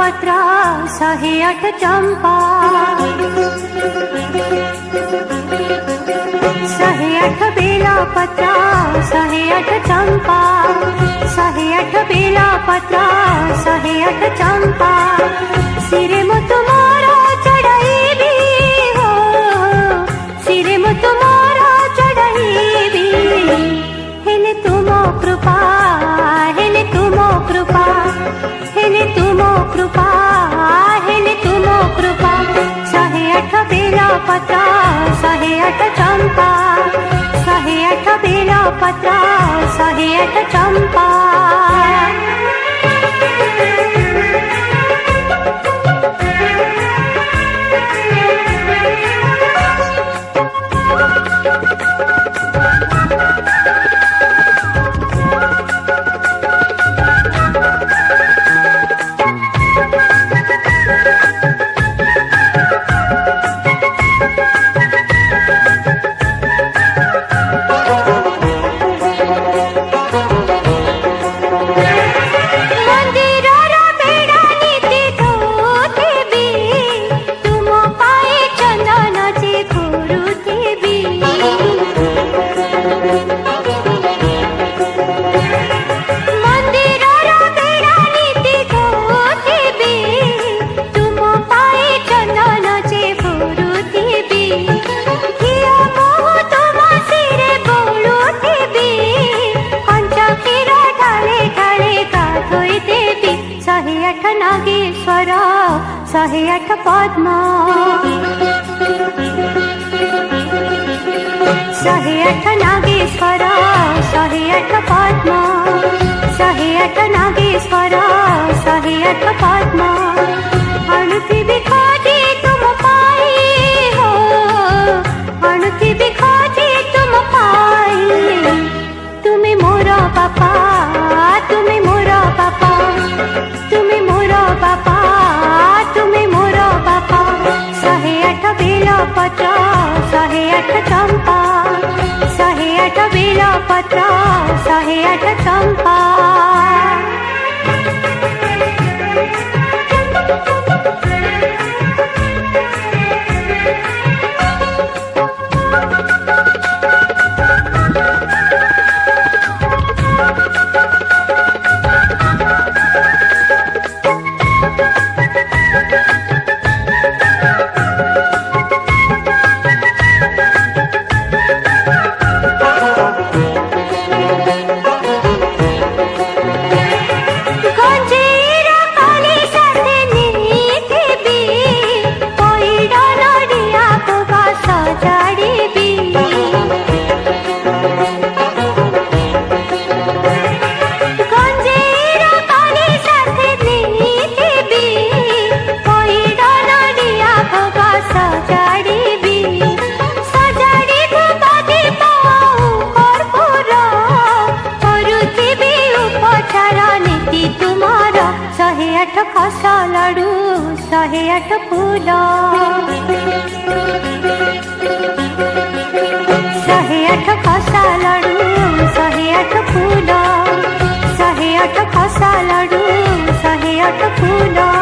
पत्र 108 चंपा 108 बेला पत्र 108 चंपा 108 बेला पत्र 108 चंपा सिरे मु तुम्हारा चढ़ाईबी हो सिरे मु तुम्हारा चढ़ाईबी हेले तुमो कृपा हेले तुमो कृपा हेले तुमो कृपा हेले तुमो कृपा 108 बेला पत्र 108 चंपा 108 बेला पत्र 108 चंपा नागेश्वर 108 पद्म 108 नागेश्वर 108 पद्म 108 नागेश्वर 108 पद्म अणुति बिखाजी तुम पाई हो अणुति बिखाजी तुम पाई तुम्हें मोरा पापा तुम्हें मोरा पापा तुम्हें मोरा बापा तुम्हें मोरा बापा 108 बेला पत्र 108 चंपा 108 बेला पत्र 108 चंपा खसा लाडू 108 फूल 108 खसा लाडू 108 फूल 108 खसा लाडू 108 फूल